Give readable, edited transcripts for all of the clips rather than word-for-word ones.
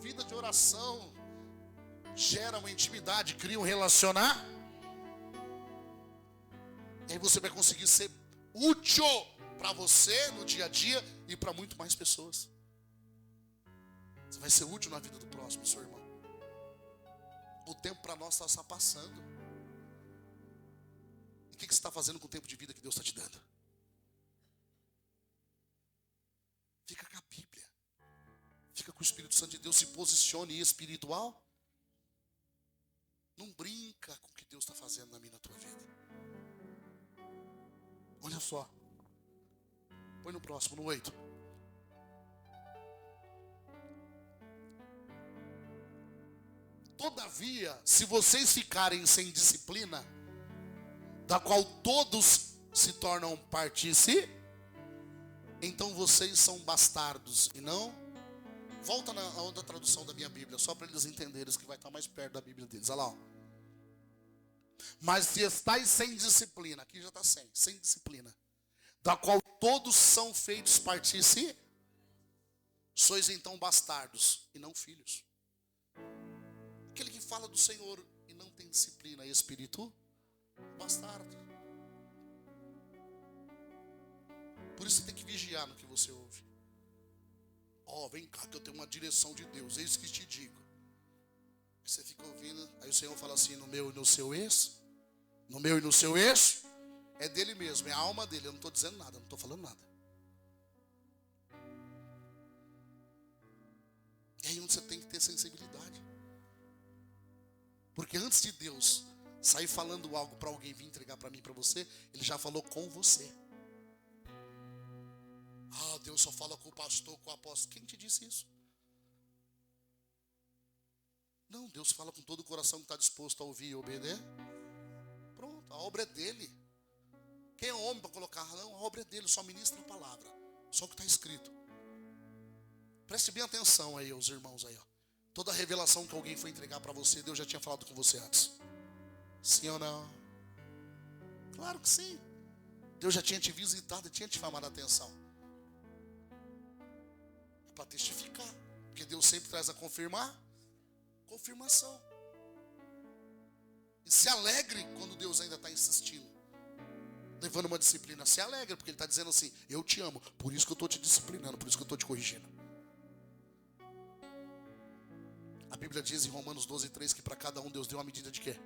vida de oração gera uma intimidade, cria um relacionar. E aí você vai conseguir ser útil para você no dia a dia e para muito mais pessoas. Você vai ser útil na vida do próximo, seu irmão. O tempo para nós está passando. E o que você está fazendo com o tempo de vida que Deus está te dando? Fica com a Bíblia. Fica com o Espírito Santo de Deus. Se posicione espiritual. Não brinca com o que Deus está fazendo na minha e na tua vida. Olha só. Põe no próximo, no 8. Todavia, se vocês ficarem sem disciplina, da qual todos se tornam partícipe, então vocês são bastardos e não... Volta na outra tradução da minha Bíblia, só para eles entenderem, que vai estar mais perto da Bíblia deles. Olha lá, ó. Mas se estáis sem disciplina, aqui já está sem disciplina, da qual todos são feitos partícipe, sois então bastardos e não filhos. Aquele que fala do Senhor e não tem disciplina e espírito, bastardo. Por isso você tem que vigiar no que você ouve. Vem cá que eu tenho uma direção de Deus, eis que te digo. Aí você fica ouvindo, aí o Senhor fala assim, no meu e no seu eixo, no meu e no seu eixo, é dele mesmo, é a alma dele, eu não estou dizendo nada, não estou falando nada. É aí onde você tem que ter sensibilidade. Porque antes de Deus sair falando algo para alguém vir entregar para mim, para você, Ele já falou com você. Deus só fala com o pastor, com o apóstolo. Quem te disse isso? Não, Deus fala com todo o coração que está disposto a ouvir e obedecer. Pronto, a obra é dele. Quem é homem para colocar? Não, a obra é dele, só ministra a palavra. Só o que está escrito. Preste bem atenção aí, os irmãos aí, ó. Toda revelação que alguém foi entregar para você, Deus já tinha falado com você antes. Sim ou não? Claro que sim. Deus já tinha te visitado, tinha te chamado a atenção. Para testificar. Porque Deus sempre traz a confirmação. E se alegre quando Deus ainda está insistindo. Levando uma disciplina. Se alegre, porque Ele está dizendo assim, eu te amo. Por isso que eu estou te disciplinando, por isso que eu estou te corrigindo. A Bíblia diz em Romanos 12:3 que para cada um Deus deu uma medida de quê?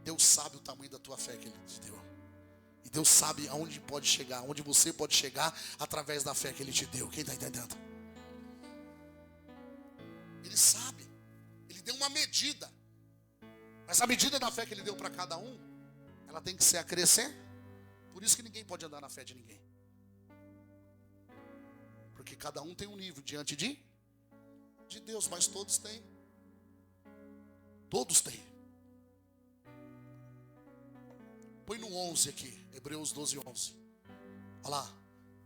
Deus sabe o tamanho da tua fé que Ele te deu. E Deus sabe aonde pode chegar, onde você pode chegar através da fé que Ele te deu. Quem está entendendo? Ele sabe. Ele deu uma medida. Mas a medida da fé que Ele deu para cada um, ela tem que ser acrescente. Por isso que ninguém pode andar na fé de ninguém. Porque cada um tem um nível diante de Deus, mas todos têm. Todos têm. Põe no 11 aqui, Hebreus 12:11. Olha lá.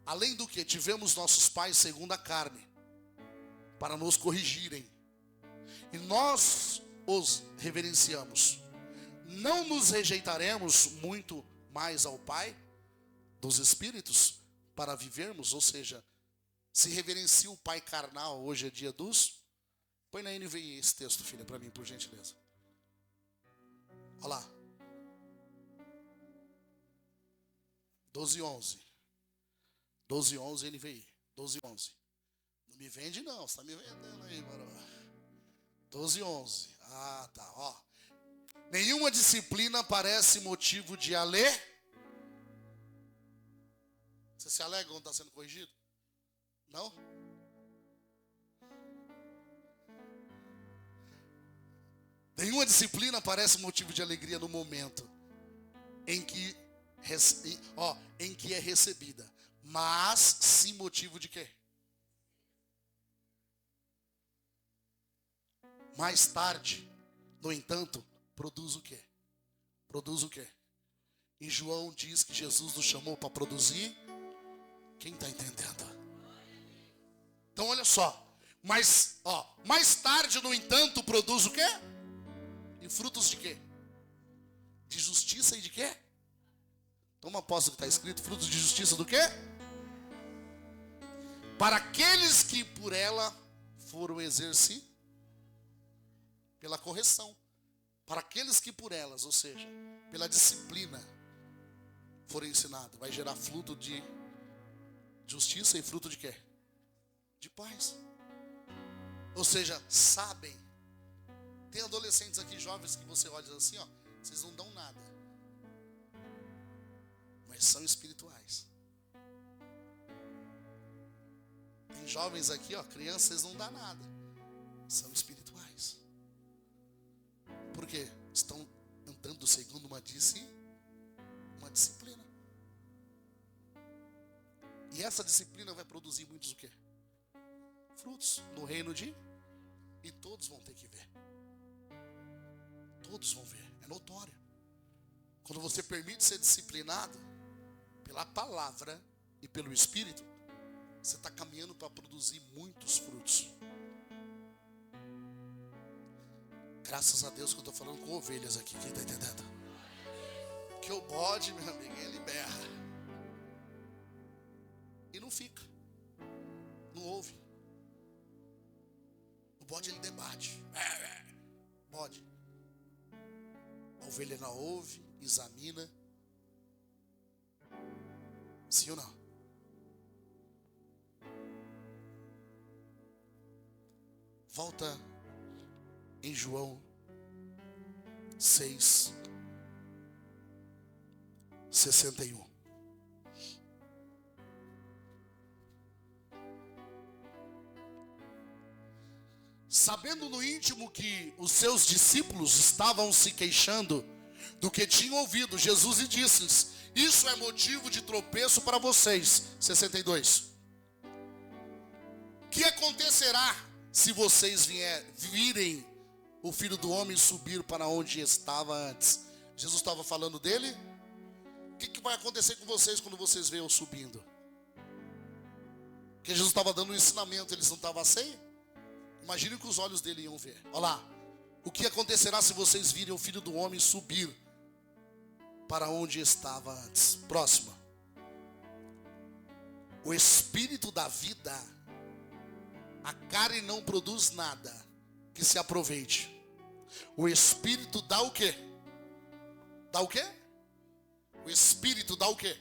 Além do que tivemos nossos pais segundo a carne, para nos corrigirem, e nós os reverenciamos. Não nos rejeitaremos muito mais ao Pai dos Espíritos para vivermos, ou seja, se reverencia o Pai carnal, hoje é dia dos... Põe na NVI esse texto, filha, para mim, por gentileza. Olha lá. 12:11. 12:11 NVI. 12:11. Não me vende não, você está me vendendo aí, mano. 12:11. Ah, tá, ó. Nenhuma disciplina parece motivo de Você se alegra quando está sendo corrigido? Não? Nenhuma disciplina parece motivo de alegria no momento em que é recebida, mas sim motivo de quê? Mais tarde, no entanto, produz o quê? Produz o quê? E João diz que Jesus nos chamou para produzir. Quem está entendendo? Então olha só. Mas, mais tarde, no entanto, produz o quê? E frutos de quê? De justiça e de quê? Toma posse do que está escrito. Frutos de justiça do quê? Para aqueles que por ela foram exercitados. pela correção. Para aqueles que por elas, ou seja, pela disciplina, forem ensinados, vai gerar fruto de justiça e fruto de quê? De paz. Ou seja, sabem. Tem adolescentes aqui, jovens, que você olha assim, ó, vocês não dão nada, mas são espirituais. Tem jovens aqui, ó, crianças, vocês não dão nada, são espirituais. Por quê? Estão andando segundo uma disciplina. E essa disciplina vai produzir muitos o quê? Frutos no reino de... E todos vão ter que ver. Todos vão ver, é notório. Quando você permite ser disciplinado pela palavra e pelo Espírito, você está caminhando para produzir muitos frutos. Graças a Deus que eu estou falando com ovelhas aqui, quem está entendendo? Que o bode, meu amigo, ele berra e não fica, não ouve. O bode ele debate, bode. A ovelha não ouve, examina. Sim ou não? Volta em João 6:61. Sabendo no íntimo que os seus discípulos estavam se queixando do que tinham ouvido, Jesus lhe disse-lhes: isso é motivo de tropeço para vocês. 62. Que acontecerá se vocês virem o Filho do Homem subir para onde estava antes? Jesus estava falando dele. O que vai acontecer com vocês quando vocês veem eu subindo? Porque Jesus estava dando um ensinamento, eles não estavam assim? Imagine que os olhos dele iam ver. Olha lá. O que acontecerá se vocês virem o Filho do Homem subir para onde estava antes? Próxima. O Espírito da vida, a carne não produz nada que se aproveite. O Espírito dá o quê? Dá o quê? O Espírito dá o quê?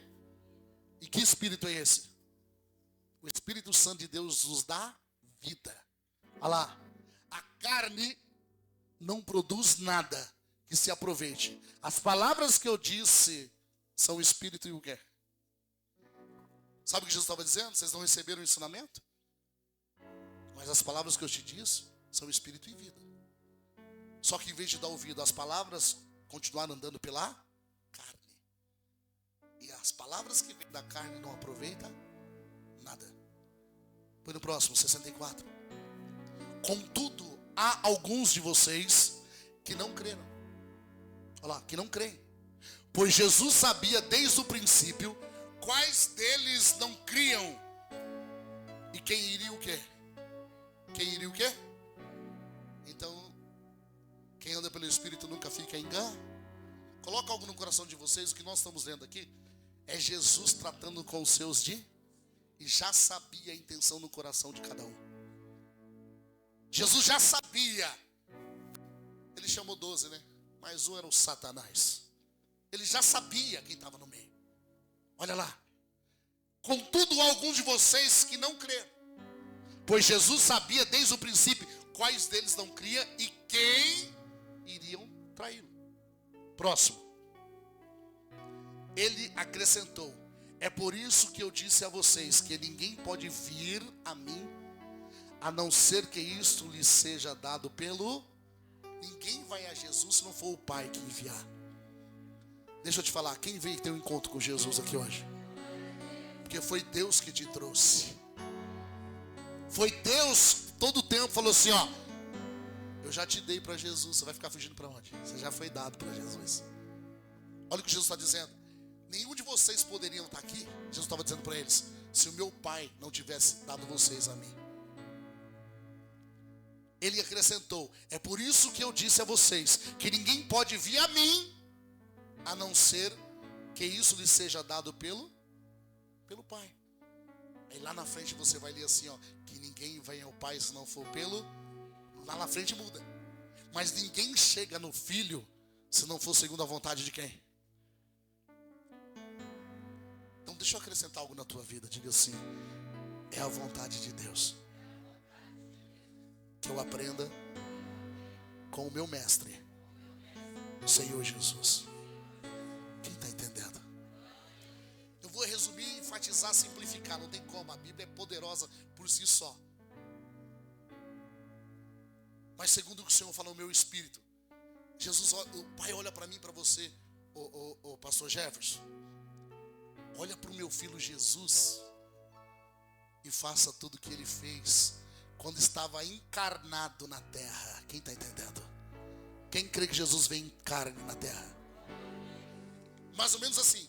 E que Espírito é esse? O Espírito Santo de Deus nos dá vida. Olha lá. A carne não produz nada que se aproveite. As palavras que eu disse são o Espírito e o quê? Sabe o que Jesus estava dizendo? Vocês não receberam o ensinamento? Mas as palavras que eu te disse são Espírito e vida. Só que em vez de dar ouvido às palavras, continuaram andando pela carne. E as palavras que vêm da carne não aproveitam nada. Põe no próximo, 64. Contudo, há alguns de vocês que não creram. Olha lá, que não creem. Pois Jesus sabia desde o princípio quais deles não criam. E quem iria o quê? Quem iria o quê? Então, quem anda pelo Espírito nunca fica em engano. Coloca algo no coração de vocês. O que nós estamos lendo aqui é Jesus tratando com os seus e já sabia a intenção no coração de cada um. Jesus já sabia. Ele chamou 12, né? Mas um era o Satanás. Ele já sabia quem estava no meio. Olha lá. Contudo, há alguns de vocês que não creram. Pois Jesus sabia desde o princípio quais deles não cria e quem iriam traí-lo. Próximo. Ele acrescentou: é por isso que eu disse a vocês que ninguém pode vir a mim a não ser que isto lhe seja dado pelo... Ninguém vai a Jesus se não for o Pai que enviar. Deixa eu te falar, quem veio ter um encontro com Jesus aqui hoje? Porque foi Deus que te trouxe. Foi Deus que todo o tempo falou assim, ó: eu já te dei para Jesus, você vai ficar fugindo para onde? Você já foi dado para Jesus. Olha o que Jesus está dizendo. Nenhum de vocês poderiam estar aqui, Jesus estava dizendo para eles, se o meu Pai não tivesse dado vocês a mim. Ele acrescentou: é por isso que eu disse a vocês que ninguém pode vir a mim a não ser que isso lhe seja dado pelo Pai. Aí lá na frente você vai ler assim, ó: que ninguém vem ao Pai se não for pelo... Lá na frente muda. Mas ninguém chega no filho se não for segundo a vontade de quem? Então deixa eu acrescentar algo na tua vida. Diga assim: é a vontade de Deus que eu aprenda com o meu mestre, o Senhor Jesus. Quem está entendendo? Eu vou resumir, enfatizar, simplificar. Não tem como, a Bíblia é poderosa por si só. Mas segundo o que o Senhor falou, o meu espírito, Jesus, o Pai olha para mim, para você, o pastor Jefferson. Olha para o meu filho Jesus e faça tudo o que ele fez quando estava encarnado na terra. Quem está entendendo? Quem crê que Jesus vem em carne na terra? Mais ou menos assim.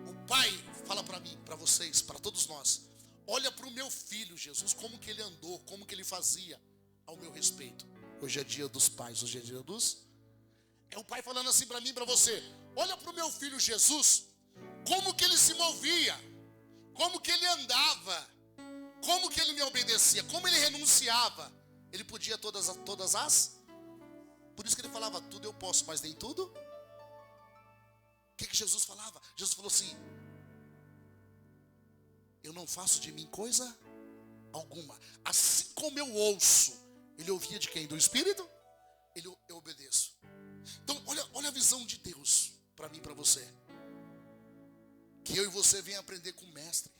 O Pai fala para mim, para vocês, para todos nós: olha para o meu filho Jesus, como que ele andou, como que ele fazia ao meu respeito. Hoje é dia dos pais, hoje é dia dos... É o Pai falando assim para mim, para você: olha para o meu filho Jesus, como que ele se movia, como que ele andava, como que ele me obedecia, como ele renunciava. Ele podia todas as... Por isso que ele falava: tudo eu posso, mas nem tudo. O que Jesus falava? Jesus falou assim: eu não faço de mim coisa alguma. Assim como eu ouço, ele ouvia de quem? Do Espírito? Eu obedeço. Então olha a visão de Deus para mim e para você. Que eu e você venham aprender com o mestre.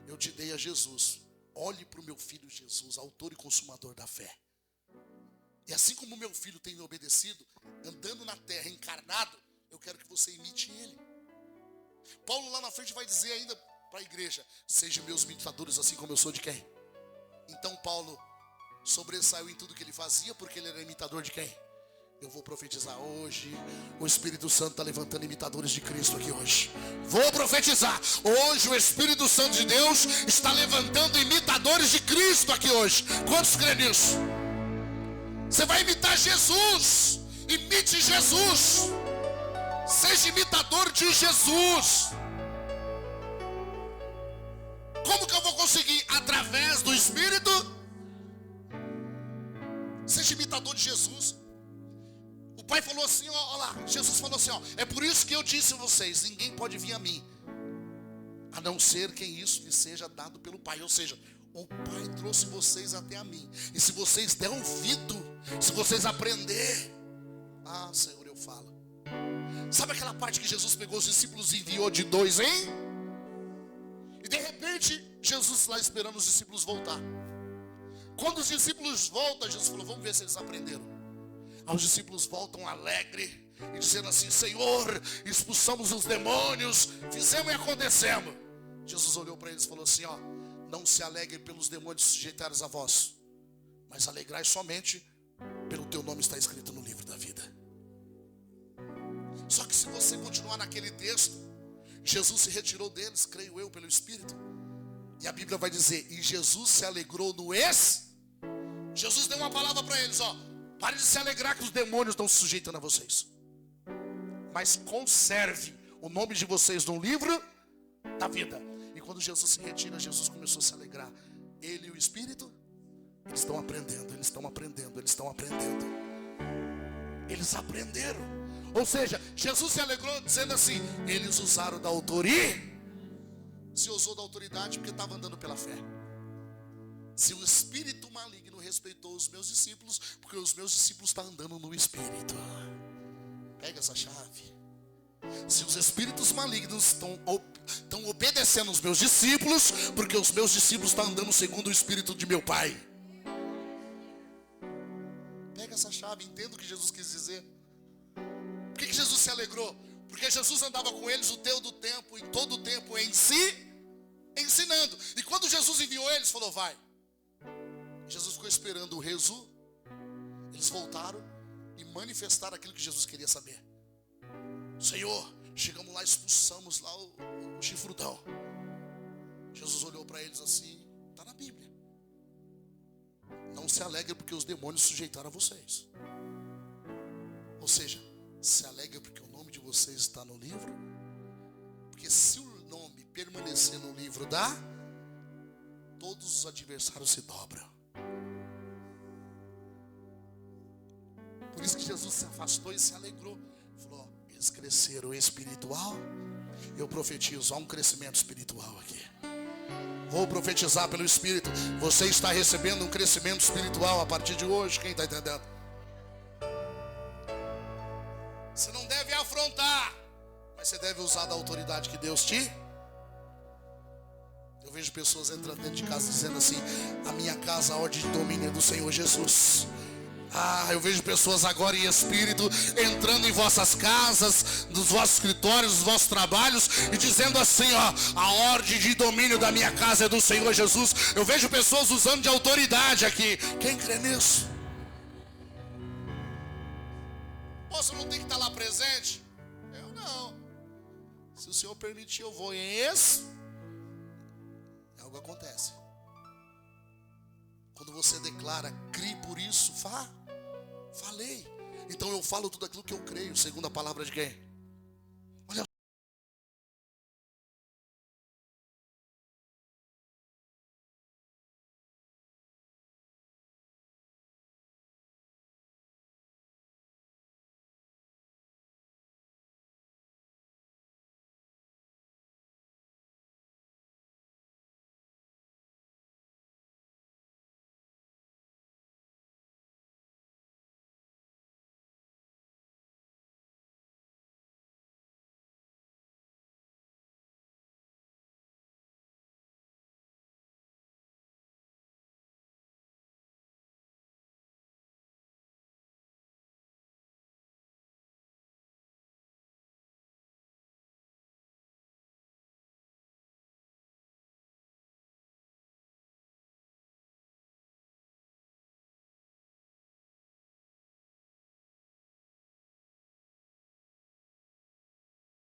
Eu te dei a Jesus. Olhe para o meu filho Jesus, autor e consumador da fé. E assim como o meu filho tem me obedecido, andando na terra, encarnado, eu quero que você imite ele. Paulo lá na frente vai dizer ainda para a igreja: sejam meus imitadores assim como eu sou de quem? Então Paulo sobressaiu em tudo que ele fazia, porque ele era imitador de quem? Eu vou profetizar hoje. O Espírito Santo está levantando imitadores de Cristo aqui hoje. Vou profetizar. Hoje o Espírito Santo de Deus está levantando imitadores de Cristo aqui hoje. Quantos creem nisso? Você vai imitar Jesus. Imite Jesus. Seja imitador de Jesus. Como que eu vou conseguir? Através do Espírito. Seja imitador de Jesus. O Pai falou assim, ó lá, Jesus falou assim, é por isso que eu disse a vocês: ninguém pode vir a mim, a não ser quem isso lhe seja dado pelo Pai. Ou seja, o Pai trouxe vocês até a mim. E se vocês der ouvido, se vocês aprender, Senhor, eu falo. Sabe aquela parte que Jesus pegou os discípulos e enviou de 2 em? E de repente, Jesus lá esperando os discípulos voltar. Quando os discípulos voltam, Jesus falou: vamos ver se eles aprenderam. Os discípulos voltam alegres e dizendo assim: Senhor, expulsamos os demônios, fizemos e acontecemos. Jesus olhou para eles e falou assim: não se alegre pelos demônios sujeitados a vós, mas alegrai somente pelo teu nome está escrito no livro da vida. Só que se você continuar naquele texto, Jesus se retirou deles, creio eu, pelo Espírito. E a Bíblia vai dizer: e Jesus se alegrou no Jesus deu uma palavra para eles: pare de se alegrar que os demônios estão se sujeitando a vocês, mas conserve o nome de vocês no livro da vida. E quando Jesus se retira, Jesus começou a se alegrar. Ele e o Espírito, eles estão aprendendo, eles estão aprendendo, eles estão aprendendo. Eles aprenderam. Ou seja, Jesus se alegrou dizendo assim: eles usaram da autoridade. Se usou da autoridade porque estava andando pela fé. Se o espírito maligno respeitou os meus discípulos, porque os meus discípulos estão andando no Espírito. Pega essa chave. Se os espíritos malignos estão obedecendo os meus discípulos, porque os meus discípulos estão andando segundo o Espírito de meu Pai. Pega essa chave, entenda o que Jesus quis dizer. Por que Jesus se alegrou? Porque Jesus andava com eles o teu do tempo, em todo o tempo em si, ensinando. E quando Jesus enviou eles, falou: vai. Jesus ficou esperando o resu. Eles voltaram e manifestaram aquilo que Jesus queria saber. Senhor, chegamos lá, expulsamos lá o chifrudão. Jesus olhou para eles assim: está na Bíblia. Não se alegre porque os demônios sujeitaram a vocês. Ou seja, se alegre porque o nome de vocês está no livro. Porque se o nome permanecer no livro todos os adversários se dobram. Por isso que Jesus se afastou e se alegrou. Falou: eles cresceram espiritual. Eu profetizo, há um crescimento espiritual aqui. Vou profetizar pelo Espírito. Você está recebendo um crescimento espiritual a partir de hoje. Quem está entendendo? Você não deve afrontar, mas você deve usar da autoridade que Deus te. Eu vejo pessoas entrando dentro de casa dizendo assim: a minha casa, a ordem de domínio é do Senhor Jesus. Eu vejo pessoas agora em espírito entrando em vossas casas, nos vossos escritórios, nos vossos trabalhos e dizendo assim: a ordem de domínio da minha casa é do Senhor Jesus. Eu vejo pessoas usando de autoridade aqui. Quem crê nisso? Você não tem que estar lá presente? Eu não. Se o Senhor permitir, eu vou em isso. Algo acontece. Quando você declara, crie por isso, falei. Então eu falo tudo aquilo que eu creio, segundo a palavra de quem?